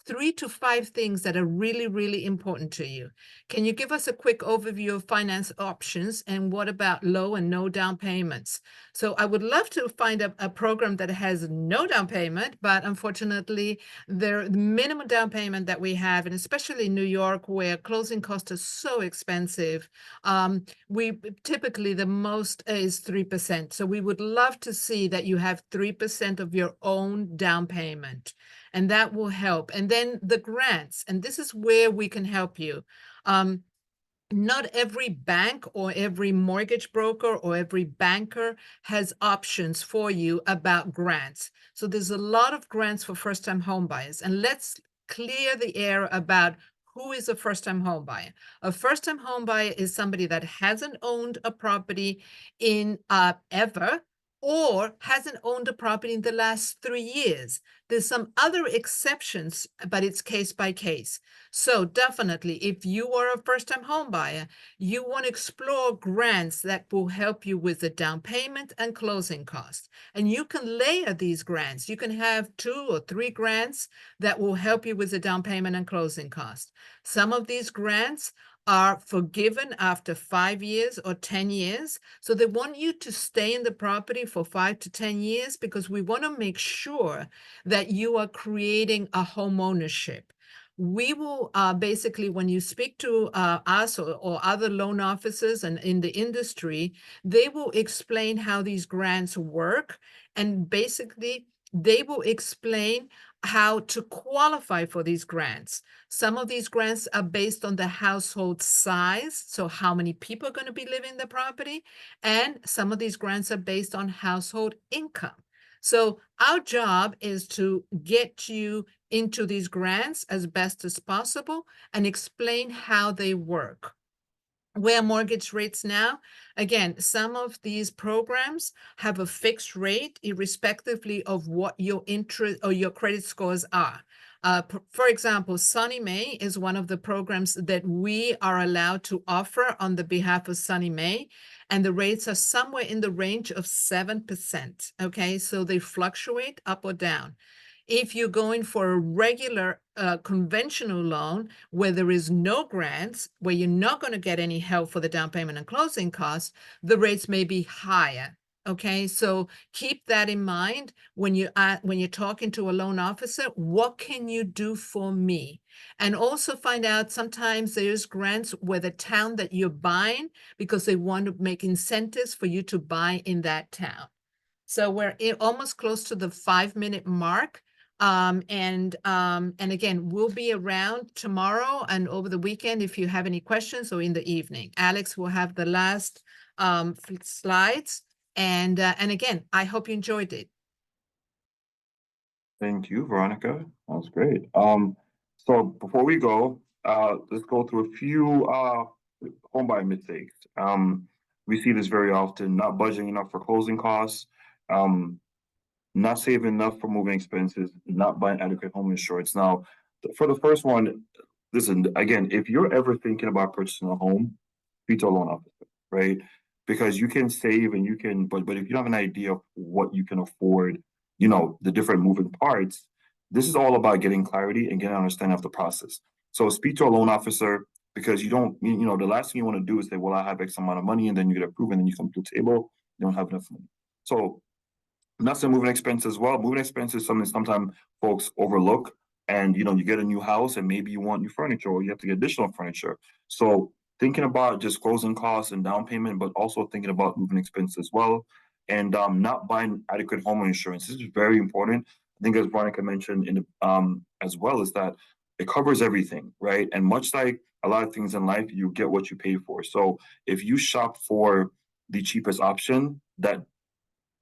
3 to 5 things that are really, really important to you. Can you give us a quick overview of finance options, and what about low and no down payments? So I would love to find a program that has no down payment, but unfortunately, the minimum down payment that we have, and especially in New York, where closing costs are so expensive, we typically the most is 3%. So we would love to see that you have 3% of your own down payment, and that will help. And then the grants, and this is where we can help you. Not every bank or every mortgage broker or every banker has options for you about grants. So there's a lot of grants for first-time home buyers. And let's clear the air about who is a first-time home buyer? A first-time home buyer is somebody that hasn't owned a property in ever, or hasn't owned a property in the last 3 years. There's some other exceptions, but it's case by case. So definitely, if you are a first-time home buyer, you want to explore grants that will help you with the down payment and closing costs. And you can layer these grants. You can have 2 or 3 grants that will help you with the down payment and closing costs. Some of these grants are forgiven after 5 years or 10 years. So they want you to stay in the property for 5 to 10 years because we want to make sure that you are creating a home ownership. We will basically, when you speak to us or other loan officers and in the industry, they will explain how these grants work. And basically, they will explain how to qualify for these grants. Some of these grants are based on the household size, so how many people are going to be living in the property, and some of these grants are based on household income. So our job is to get you into these grants as best as possible and explain how they work. Where mortgage rates now, again, some of these programs have a fixed rate irrespectively of what your interest or your credit scores are. For example, Sunny Mae is one of the programs that we are allowed to offer on the behalf of Sunny Mae, and the rates are somewhere in the range of 7%. Okay, so they fluctuate up or down. If you're going for a regular conventional loan where there is no grants, where you're not going to get any help for the down payment and closing costs, the rates may be higher. Okay, so keep that in mind when you're talking to a loan officer. What can you do for me? And also find out sometimes there's grants where the town that you're buying, because they want to make incentives for you to buy in that town. So we're almost close to the 5-minute mark. And again, we'll be around tomorrow and over the weekend if you have any questions, or in the evening. Alex will have the last slides. And again, I hope you enjoyed it. Thank you, Veronica. That was great. So before we go, let's go through a few home buying mistakes. We see this very often: not budgeting enough for closing costs, not saving enough for moving expenses, not buying adequate home insurance. Now, for the first one, listen, again, if you're ever thinking about purchasing a home, speak to a loan officer, right? Because you can save and you can, but if you don't have an idea of what you can afford, you know, the different moving parts, this is all about getting clarity and getting an understanding of the process. So speak to a loan officer, because you don't, you know, the last thing you want to do is say, well, I have X amount of money, and then you get approved, and then you come to the table, you don't have enough money. So not so moving expenses as well. Moving expenses is something sometimes folks overlook. And you know, you get a new house and maybe you want new furniture, or you have to get additional furniture. So thinking about just closing costs and down payment, but also thinking about moving expenses as well. And not buying adequate home insurance. This is very important. I think, as Veronica mentioned in the as well, is that it covers everything, right? And much like a lot of things in life, you get what you pay for. So if you shop for the cheapest option that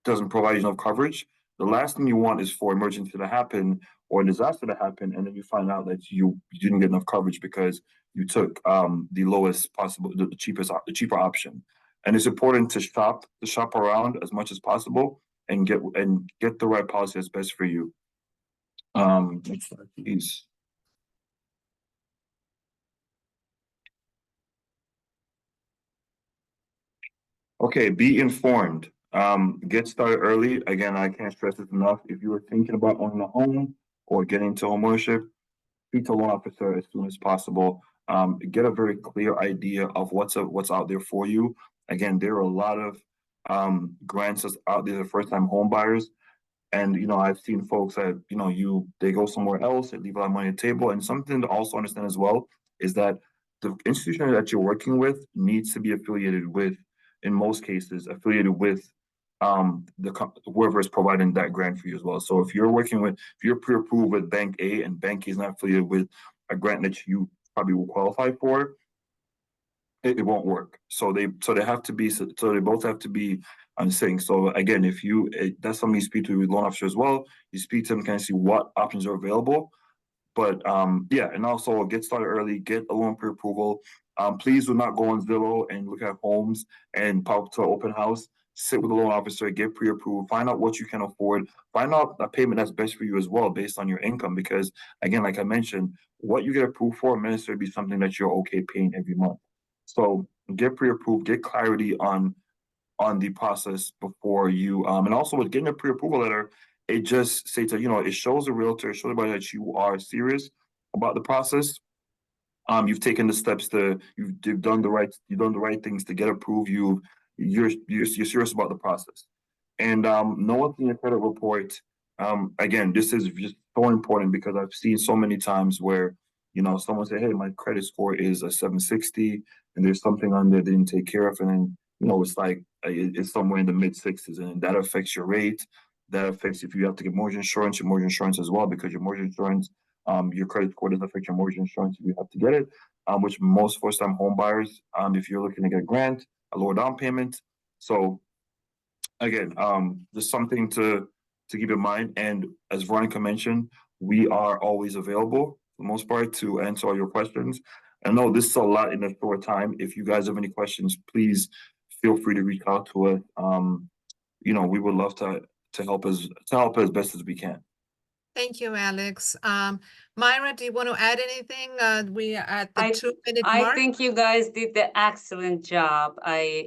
doesn't provide enough coverage, the last thing you want is for emergency to happen or a disaster to happen, and then you find out that you didn't get enough coverage because you took the lowest possible, the cheaper option. And it's important to shop around as much as possible and get the right policy that's best for you. Next slide, please. Okay, be informed. Get started early. Again, I can't stress this enough. If you are thinking about owning a home or getting into homeownership, speak to a loan officer as soon as possible. Get a very clear idea of what's out there for you. Again, there are a lot of grants out there for first-time home buyers. And you know, I've seen folks that, you know, they go somewhere else, they leave a lot of money on the table. And something to also understand as well is that the institution that you're working with needs to be affiliated with, in most cases, affiliated with whoever is providing that grant for you as well. So if you're pre-approved with Bank A and Bank A is not affiliated with a grant that you probably will qualify for, it won't work. So they both have to be on sync. So again, that's something you speak to your loan officer as well. You speak to them, kind of see what options are available. But yeah, and also get started early, get a loan pre-approval. Please do not go on Zillow and look at homes and pop to an open house. Sit with a loan officer, get pre-approved, find out what you can afford, find out a payment that's best for you as well based on your income. Because again, like I mentioned, what you get approved for may necessarily be something that you're okay paying every month. So get pre-approved, get clarity on the process before you and also with getting a pre-approval letter, it just states that, you know, it shows the realtor, it shows everybody that you are serious about the process. You've taken the steps to you've done the right things to get approved. You're serious about the process. And no one's in your credit report. Again, this is just so important because I've seen so many times where, you know, someone say, hey, my credit score is a 760 and there's something on there they didn't take care of. And then, you know, it's like it's somewhere in the mid 60s and that affects your rate. That affects if you have to get mortgage insurance as well, because your mortgage insurance, your credit score doesn't affect your mortgage insurance if you have to get it, which most first-time home buyers, if you're looking to get a grant, a lower down payment. So again, just something to keep in mind. And as Veronica mentioned, we are always available for the most part to answer all your questions. I know this is a lot in a short time. If you guys have any questions, please feel free to reach out to us. You know, we would love to help as best as we can. Thank you, Alex. Myra, do you want to add anything? We are at the 2-minute I mark. think you guys did the excellent job. I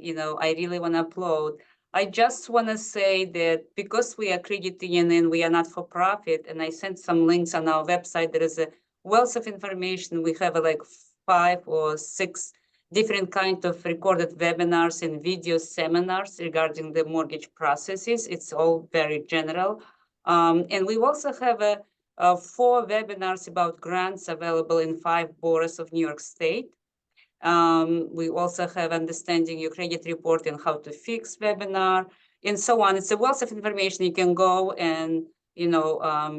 really want to applaud. I just want to say that because we are credit union, we are not for profit, and I sent some links on our website. There is a wealth of information. We have like 5 or 6 different kind of recorded webinars and video seminars regarding the mortgage processes. It's all very general. And we also have 4 webinars about grants available in 5 boroughs of New York State. We also have understanding your credit report and how to fix webinar and so on. It's a wealth of information you can go and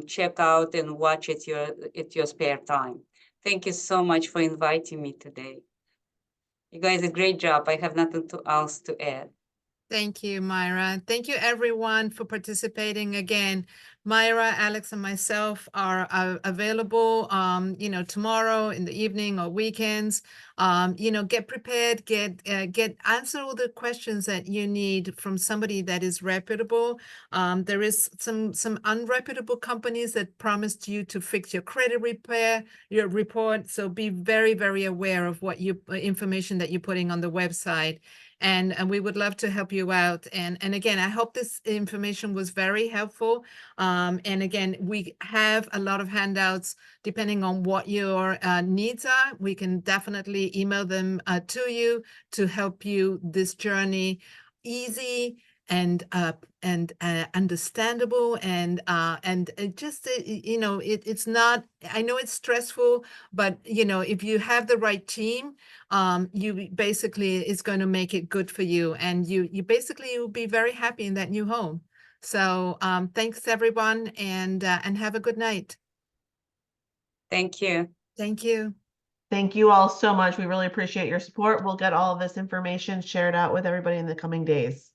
check out and watch at your spare time. Thank you so much for inviting me today. You guys did a great job. I have nothing else to add. Thank you, Myra. Thank you, everyone, for participating. Again, Myra, Alex, and myself are available, tomorrow in the evening or weekends. Get prepared, answer all the questions that you need from somebody that is reputable. There is some unreputable companies that promised you to fix your credit report. So be very, very aware of what information that you're putting on the website. And we would love to help you out. And again, I hope this information was very helpful. And again, we have a lot of handouts depending on what your needs are. We can definitely email them to you to help you this journey easy and understandable and just it's not, I know it's stressful, but if you have the right team, you basically is going to make it good for you, and you basically will be very happy in that new home. So thanks everyone, and have a good night. Thank you. Thank you. Thank you all so much. We really appreciate your support. We'll get all of this information shared out with everybody in the coming days.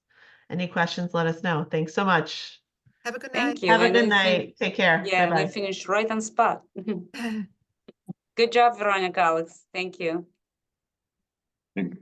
Any questions, let us know. Thanks so much. Have a good night. Thank you. Have a And good we night. Take care. Yeah, Bye-bye. we finished right on spot. Good job, Veronica, Alex. Thank you. Thank you.